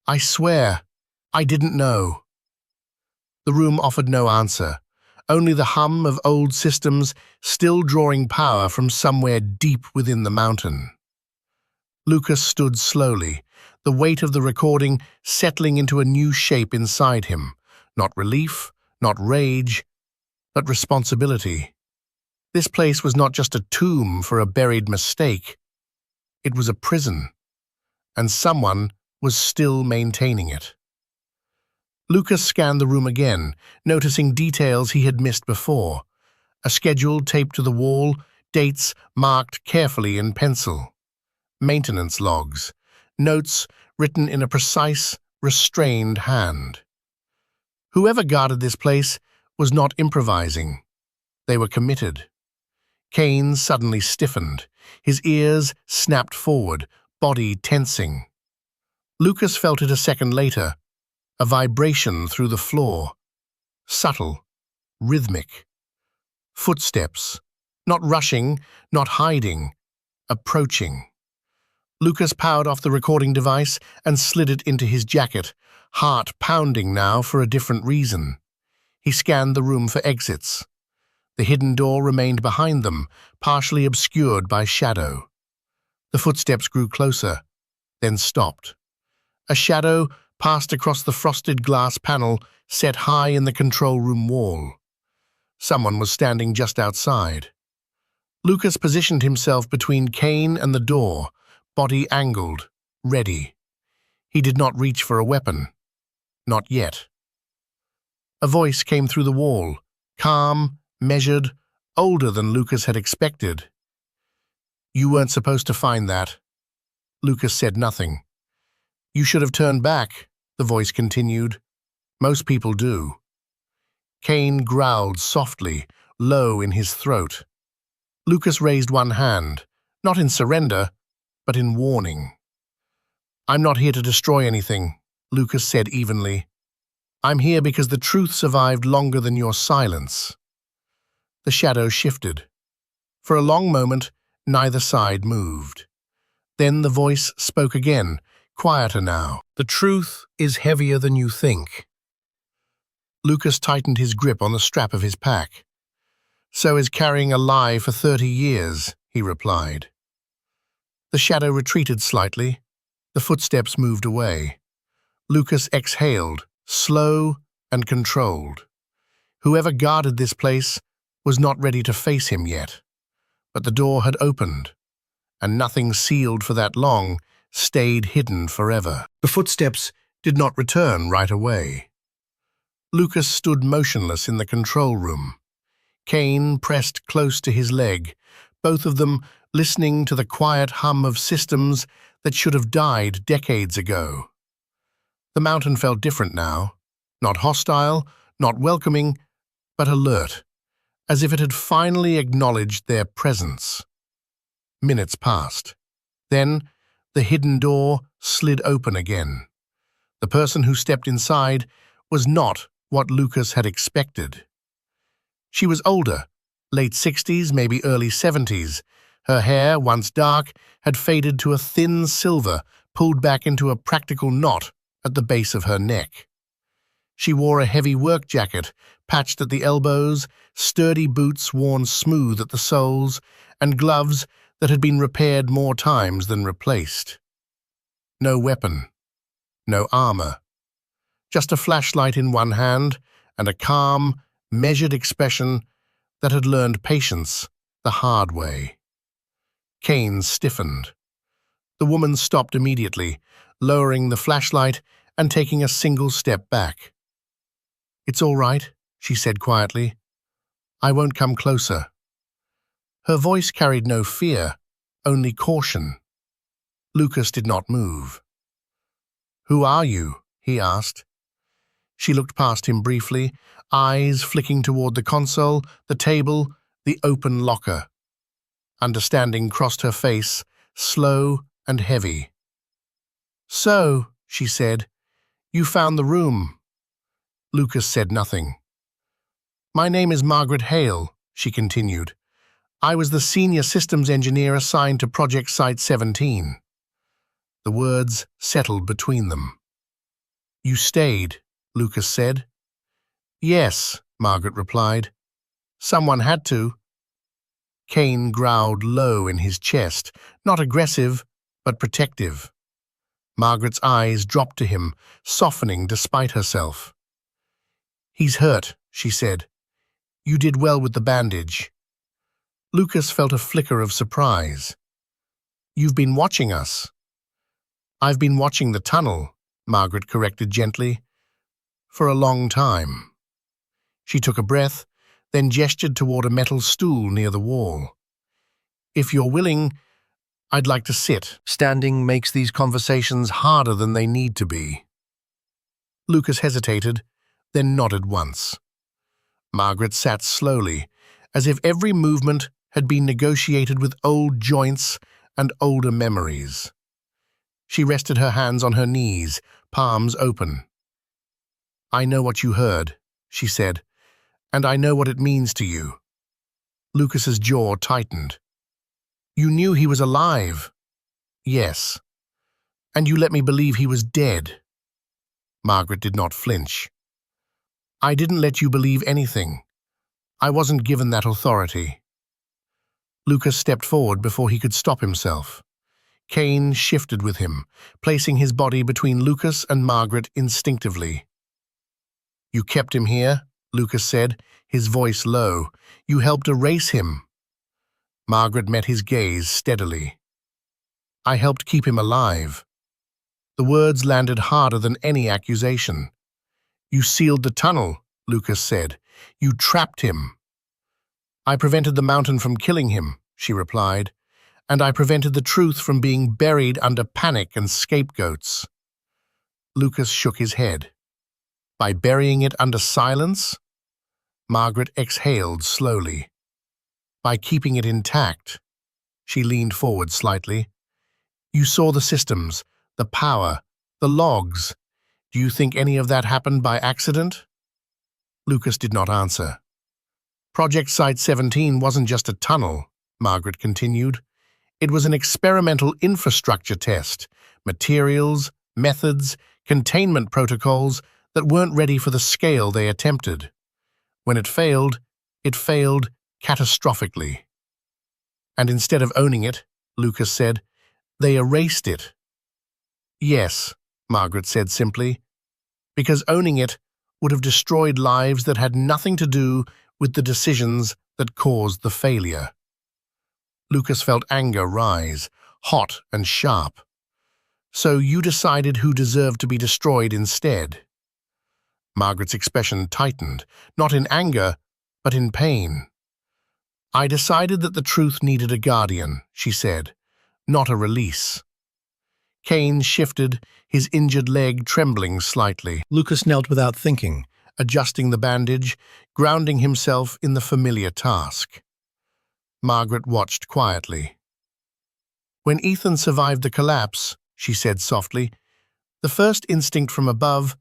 "I swear, I didn't know." The room offered no answer, only the hum of old systems still drawing power from somewhere deep within the mountain. Lucas stood slowly, the weight of the recording settling into a new shape inside him, not relief, not rage, but responsibility. This place was not just a tomb for a buried mistake. It was a prison, and someone was still maintaining it. Lucas scanned the room again, noticing details he had missed before. A schedule taped to the wall, dates marked carefully in pencil. Maintenance logs, notes written in a precise, restrained hand. Whoever guarded this place was not improvising. They were committed. Kane suddenly stiffened. His ears snapped forward, body tensing. Lucas felt it a second later, a vibration through the floor. Subtle, rhythmic. Footsteps, not rushing, not hiding, approaching. Lucas powered off the recording device and slid it into his jacket, heart pounding now for a different reason. He scanned the room for exits. The hidden door remained behind them, partially obscured by shadow. The footsteps grew closer, then stopped. A shadow passed across the frosted glass panel set high in the control room wall. Someone was standing just outside. Lucas positioned himself between Kane and the door, body angled, ready. He did not reach for a weapon. Not yet. A voice came through the wall, calm, measured, older than Lucas had expected. "You weren't supposed to find that." Lucas said nothing. "You should have turned back," the voice continued. "Most people do." Kane growled softly, low in his throat. Lucas raised one hand, not in surrender, but in warning. "I'm not here to destroy anything," Lucas said evenly. "I'm here because the truth survived longer than your silence." The shadow shifted. For a long moment, neither side moved. Then the voice spoke again, quieter now. "The truth is heavier than you think." Lucas tightened his grip on the strap of his pack. "So is carrying a lie for 30 years, he replied. The shadow retreated slightly. The footsteps moved away. Lucas exhaled, slow and controlled. Whoever guarded this place was not ready to face him yet. But the door had opened, and nothing sealed for that long stayed hidden forever. The footsteps did not return right away. Lucas stood motionless in the control room. Kane pressed close to his leg, both of them listening to the quiet hum of systems that should have died decades ago. The mountain felt different now, not hostile, not welcoming, but alert, as if it had finally acknowledged their presence. Minutes passed. Then, the hidden door slid open again. The person who stepped inside was not what Lucas had expected. She was older, late 60s, maybe early 70s. Her hair, once dark, had faded to a thin silver, pulled back into a practical knot at the base of her neck. She wore a heavy work jacket, patched at the elbows, sturdy boots worn smooth at the soles, and gloves that had been repaired more times than replaced. No weapon, no armor, just a flashlight in one hand and a calm, measured expression that had learned patience the hard way. Kane stiffened. The woman stopped immediately, lowering the flashlight and taking a single step back. "It's all right," she said quietly. "I won't come closer." Her voice carried no fear, only caution. Lucas did not move. "Who are you?" he asked. She looked past him briefly, eyes flicking toward the console, the table, the open locker. Understanding crossed her face, slow and heavy. "So," she said, "you found the room." Lucas said nothing. "My name is Margaret Hale," she continued. "I was the senior systems engineer assigned to Project Site 17. The words settled between them. "You stayed," Lucas said. "Yes," Margaret replied. "Someone had to." Kane growled low in his chest, not aggressive, but protective. Margaret's eyes dropped to him, softening despite herself. "He's hurt," she said. "You did well with the bandage." Lucas felt a flicker of surprise. "You've been watching us." "I've been watching the tunnel," Margaret corrected gently. "For a long time." She took a breath, then gestured toward a metal stool near the wall. "If you're willing, I'd like to sit. Standing makes these conversations harder than they need to be." Lucas hesitated, then nodded once. Margaret sat slowly, as if every movement had been negotiated with old joints and older memories. She rested her hands on her knees, palms open. "I know what you heard," she said, "and I know what it means to you." Lucas's jaw tightened. "You knew he was alive." "Yes." "And you let me believe he was dead." Margaret did not flinch. "I didn't let you believe anything. I wasn't given that authority." Lucas stepped forward before he could stop himself. Kane shifted with him, placing his body between Lucas and Margaret instinctively. "You kept him here," Lucas said, his voice low. "You helped erase him." Margaret met his gaze steadily. "I helped keep him alive." The words landed harder than any accusation. "You sealed the tunnel," Lucas said. "You trapped him." "I prevented the mountain from killing him," she replied, "and I prevented the truth from being buried under panic and scapegoats." Lucas shook his head. "By burying it under silence?" Margaret exhaled slowly. "By keeping it intact." She leaned forward slightly. "You saw the systems, the power, the logs. Do you think any of that happened by accident?" Lucas did not answer. "Project Site 17 wasn't just a tunnel," Margaret continued. "It was an experimental infrastructure test, materials, methods, containment protocols that weren't ready for the scale they attempted. When it failed catastrophically. And instead of owning it," Lucas said, "they erased it." "Yes," Margaret said simply, "because owning it would have destroyed lives that had nothing to do with the decisions that caused the failure." Lucas felt anger rise, hot and sharp. "So you decided who deserved to be destroyed instead?" Margaret's expression tightened, not in anger, but in pain. "I decided that the truth needed a guardian," she said, "not a release." Kane shifted, his injured leg trembling slightly. Lucas knelt without thinking, adjusting the bandage, grounding himself in the familiar task. Margaret watched quietly. "When Ethan survived the collapse," she said softly, "the first instinct from above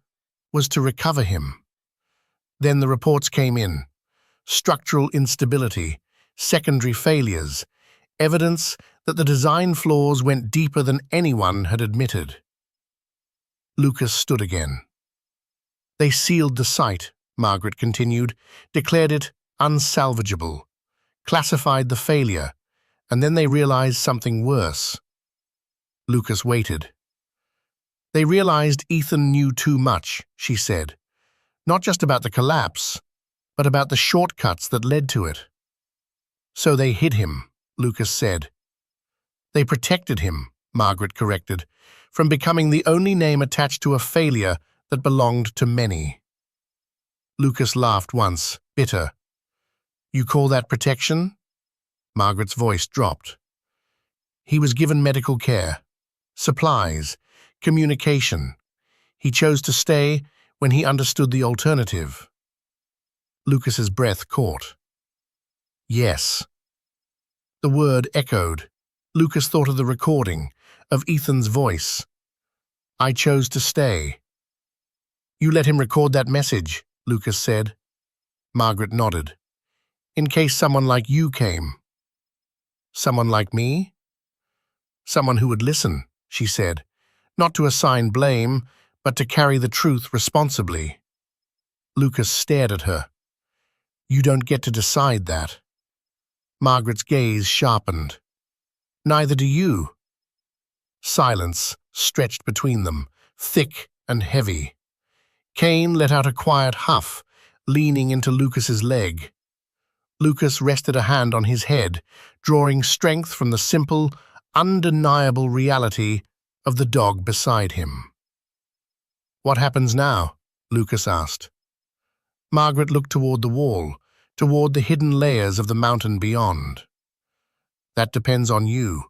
was to recover him. Then the reports came in. Structural instability, secondary failures, evidence that the design flaws went deeper than anyone had admitted." Lucas stood again. "They sealed the site," Margaret continued, "declared it unsalvageable, classified the failure, And then they realized something worse. Lucas waited. They realized Ethan knew too much, she said. Not just about the collapse, but about the shortcuts that led to it. So they hid him, Lucas said. They protected him, Margaret corrected, from becoming the only name attached to a failure that belonged to many. Lucas laughed once, bitter. You call that protection? Margaret's voice dropped. He was given medical care, supplies, communication. He chose to stay when he understood the alternative. Lucas's breath caught. Yes. The word echoed. Lucas thought of the recording, of Ethan's voice. I chose to stay. You let him record that message, Lucas said. Margaret nodded. In case someone like you came. Someone like me? Someone who would listen, she said, not to assign blame, but to carry the truth responsibly. Lucas stared at her. You don't get to decide that. Margaret's gaze sharpened. Neither do you. Silence stretched between them, thick and heavy. Kane let out a quiet huff, leaning into Lucas's leg. Lucas rested a hand on his head, drawing strength from the simple, undeniable reality of the dog beside him. What happens now? Lucas asked. Margaret looked toward the wall, toward the hidden layers of the mountain beyond. That depends on you.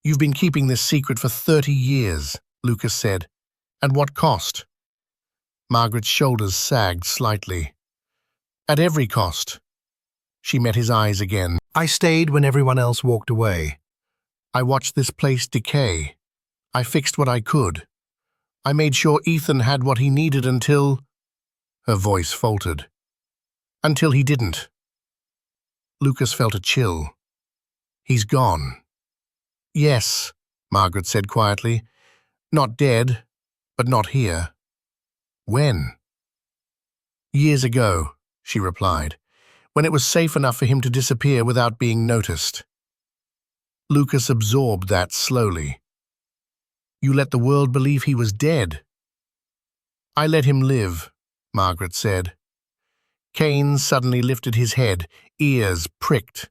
You've been keeping this secret for 30 years, Lucas said. At what cost? Margaret's shoulders sagged slightly. At every cost. She met his eyes again. I stayed when everyone else walked away. I watched this place decay. I fixed what I could. I made sure Ethan had what he needed until... Her voice faltered. Until he didn't. Lucas felt a chill. He's gone. Yes, Margaret said quietly. Not dead, but not here. When? Years ago, she replied, when it was safe enough for him to disappear without being noticed. Lucas absorbed that slowly. You let the world believe he was dead. I let him live, Margaret said. Kane suddenly lifted his head, ears pricked.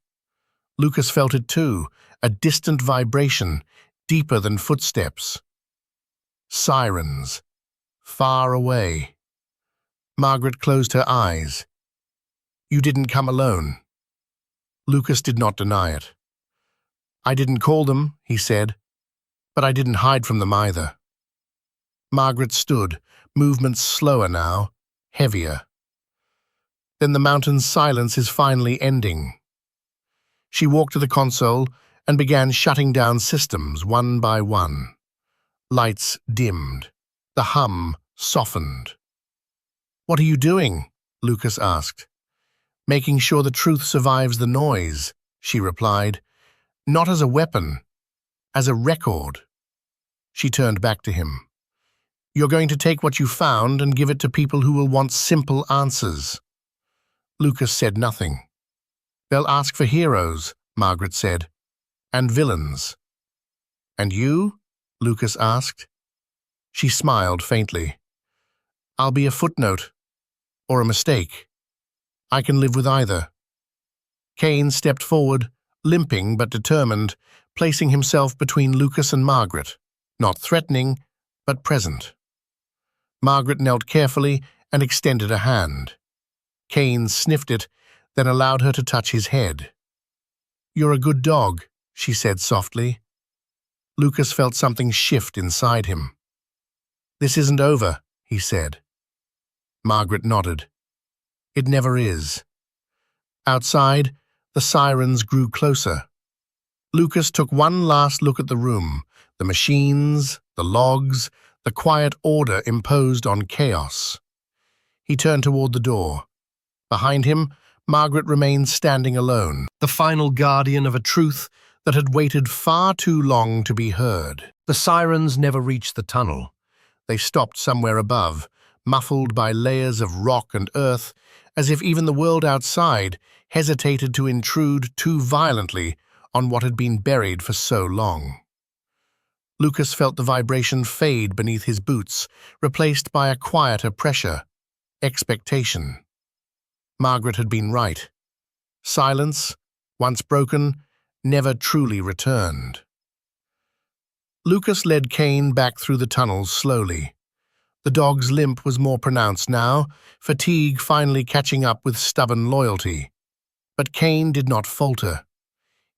Lucas felt it too, a distant vibration, deeper than footsteps. Sirens, far away. Margaret closed her eyes. You didn't come alone. Lucas did not deny it. I didn't call them, he said, but I didn't hide from them either. Margaret stood, movements slower now, heavier. Then the mountain's silence is finally ending. She walked to the console and began shutting down systems one by one. Lights dimmed. The hum softened. What are you doing? Lucas asked. Making sure the truth survives the noise, she replied. Not as a weapon, as a record. She turned back to him. You're going to take what you found and give it to people who will want simple answers. Lucas said nothing. They'll ask for heroes, Margaret said, and villains. And you? Lucas asked. She smiled faintly. I'll be a footnote, or a mistake. I can live with either. Kane stepped forward, limping but determined, placing himself between Lucas and Margaret, not threatening, but present. Margaret knelt carefully and extended a hand. Kane sniffed it, then allowed her to touch his head. You're a good dog, she said softly. Lucas felt something shift inside him. This isn't over, he said. Margaret nodded. It never is. Outside, the sirens grew closer. Lucas took one last look at the room, the machines, the logs, the quiet order imposed on chaos. He turned toward the door. Behind him, Margaret remained standing alone, the final guardian of a truth that had waited far too long to be heard. The sirens never reached the tunnel. They stopped somewhere above, muffled by layers of rock and earth, as if even the world outside hesitated to intrude too violently on what had been buried for so long. Lucas felt the vibration fade beneath his boots, replaced by a quieter pressure, expectation. Margaret had been right. Silence, once broken, never truly returned. Lucas led Kane back through the tunnels slowly. The dog's limp was more pronounced now, fatigue finally catching up with stubborn loyalty. But Kane did not falter.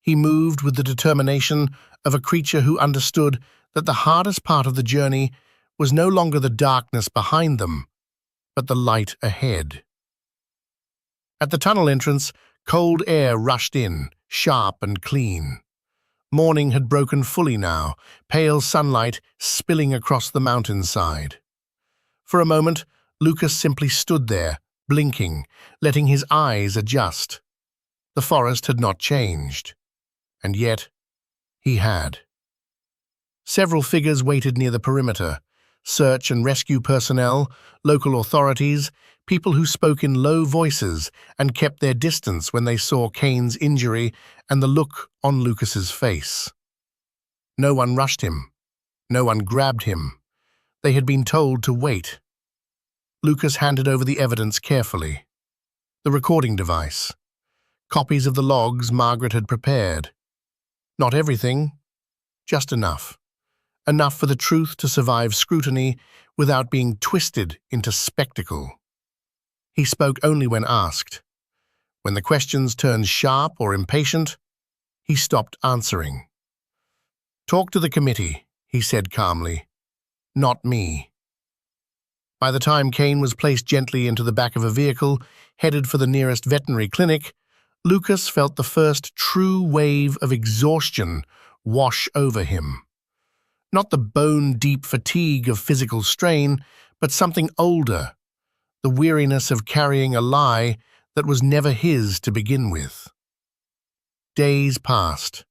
He moved with the determination of a creature who understood that the hardest part of the journey was no longer the darkness behind them, but the light ahead. At the tunnel entrance, cold air rushed in, sharp and clean. Morning had broken fully now, pale sunlight spilling across the mountainside. For a moment, Lucas simply stood there, blinking, letting his eyes adjust. The forest had not changed. And yet, he had. Several figures waited near the perimeter: search and rescue personnel, local authorities, people who spoke in low voices and kept their distance when they saw Kane's injury and the look on Lucas's face. No one rushed him. No one grabbed him. They had been told to wait. Lucas handed over the evidence carefully. The recording device. Copies of the logs Margaret had prepared. Not everything, just enough. Enough for the truth to survive scrutiny without being twisted into spectacle. He spoke only when asked. When the questions turned sharp or impatient, he stopped answering. "Talk to the committee," he said calmly. "Not me." By the time Kane was placed gently into the back of a vehicle, headed for the nearest veterinary clinic, Lucas felt the first true wave of exhaustion wash over him. Not the bone-deep fatigue of physical strain, but something older, the weariness of carrying a lie that was never his to begin with. Days passed.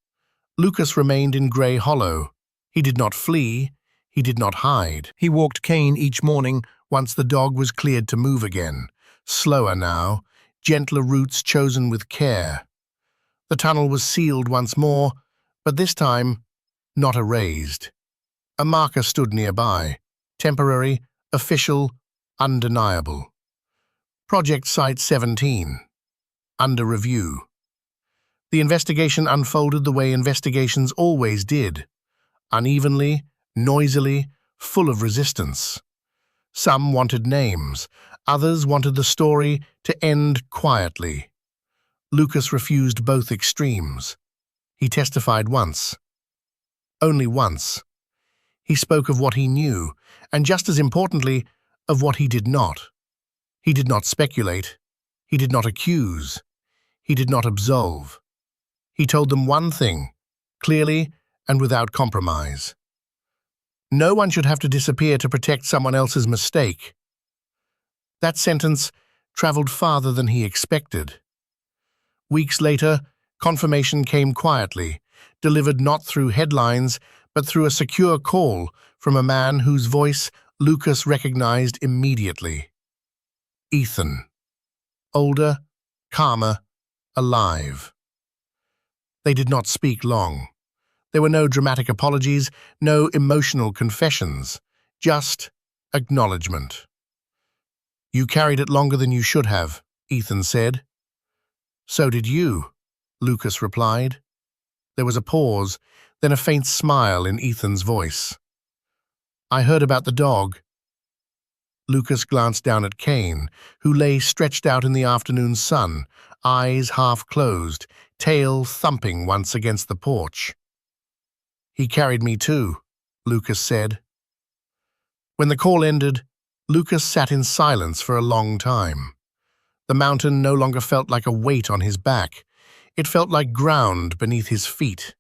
Lucas remained in Grey Hollow. He did not flee. He did not hide. He walked Kane each morning once the dog was cleared to move again. Slower now, gentler routes chosen with care. The tunnel was sealed once more, but this time not erased. A marker stood nearby, temporary, official, undeniable. Project Site 17, under review. The investigation unfolded the way investigations always did, unevenly, noisily, full of resistance. Some wanted names, others wanted the story to end quietly. Lucas refused both extremes. He testified once. Only once. He spoke of what he knew, and just as importantly, of what he did not. He did not speculate. He did not accuse. He did not absolve. He told them one thing, clearly and without compromise. No one should have to disappear to protect someone else's mistake. That sentence traveled farther than he expected. Weeks later, confirmation came quietly, delivered not through headlines, but through a secure call from a man whose voice Lucas recognized immediately. Ethan. Older, calmer, alive. They did not speak long. There were no dramatic apologies, no emotional confessions, just acknowledgement. "You carried it longer than you should have," Ethan said. "So did you," Lucas replied. There was a pause, then a faint smile in Ethan's voice. "I heard about the dog." Lucas glanced down at Kane, who lay stretched out in the afternoon sun, eyes half closed, tail thumping once against the porch. "He carried me too," Lucas said. When the call ended, Lucas sat in silence for a long time. The mountain no longer felt like a weight on his back. It felt like ground beneath his feet.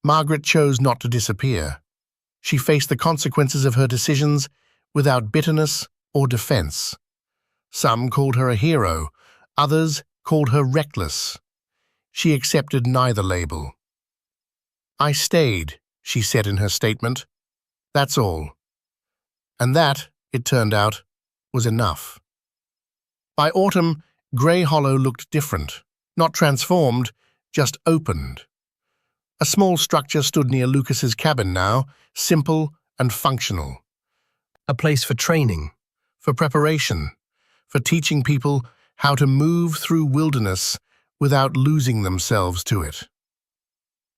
Margaret chose not to disappear. She faced the consequences of her decisions without bitterness or defense. Some called her a hero, others called her reckless. She accepted neither label. "I stayed," she said in her statement. "That's all." And that, it turned out, was enough. By autumn, Grey Hollow looked different, not transformed, just opened. A small structure stood near Lucas's cabin now, simple and functional. A place for training, for preparation, for teaching people how to move through wilderness without losing themselves to it.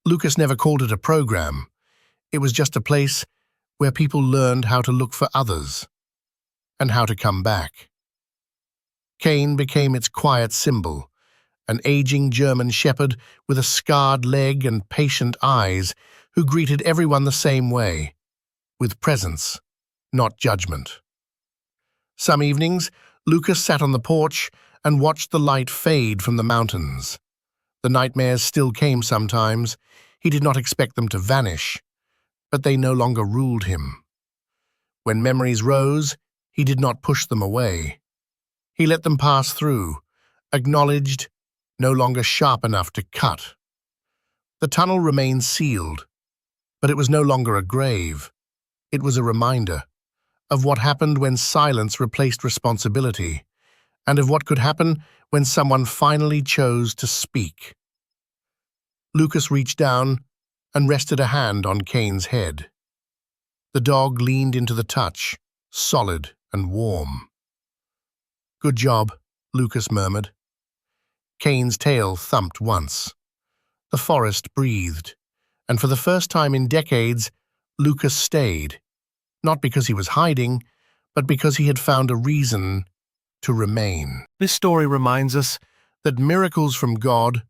Lucas never called it a program. It was just a place where people learned how to look for others and how to come back. Cain became its quiet symbol, an aging German shepherd with a scarred leg and patient eyes who greeted everyone the same way, with presence, not judgment. Some evenings, Lucas sat on the porch and watched the light fade from the mountains. The nightmares still came sometimes. He did not expect them to vanish, but they no longer ruled him. When memories rose, he did not push them away. He let them pass through, acknowledged, no longer sharp enough to cut. The tunnel remained sealed, but it was no longer a grave. It was a reminder of what happened when silence replaced responsibility, and of what could happen when someone finally chose to speak. Lucas reached down and rested a hand on Cain's head. The dog leaned into the touch, solid and warm. "Good job," Lucas murmured. Cain's tail thumped once. The forest breathed, and for the first time in decades, Lucas stayed, not because he was hiding, but because he had found a reason to remain. This story reminds us that miracles from God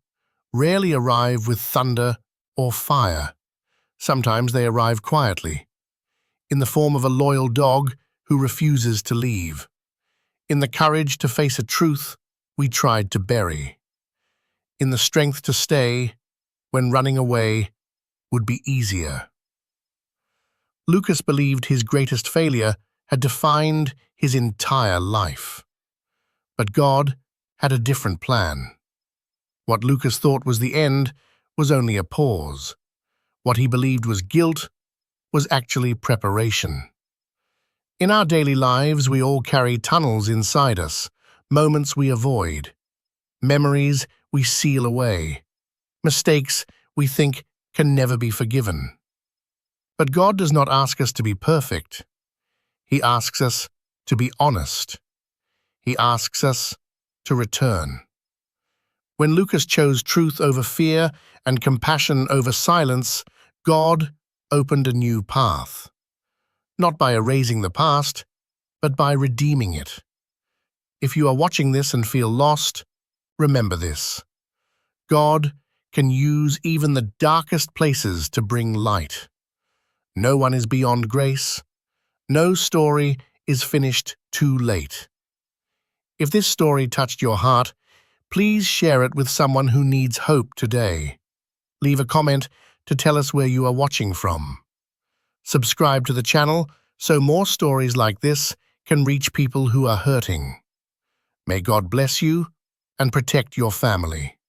rarely arrive with thunder or fire. Sometimes they arrive quietly, in the form of a loyal dog who refuses to leave, in the courage to face a truth we tried to bury, in the strength to stay when running away would be easier. Lucas believed his greatest failure had defined his entire life. But God had a different plan. What Lucas thought was the end was only a pause. What he believed was guilt was actually preparation. In our daily lives, we all carry tunnels inside us, moments we avoid, memories we seal away, mistakes we think can never be forgiven. But God does not ask us to be perfect. He asks us to be honest. He asks us to return. When Lucas chose truth over fear and compassion over silence, God opened a new path. Not by erasing the past, but by redeeming it. If you are watching this and feel lost, remember this. God can use even the darkest places to bring light. No one is beyond grace. No story is finished too late. If this story touched your heart, please share it with someone who needs hope today. Leave a comment to tell us where you are watching from. Subscribe to the channel so more stories like this can reach people who are hurting. May God bless you and protect your family.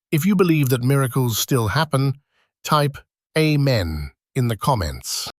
If you believe that miracles still happen, type Amen in the comments.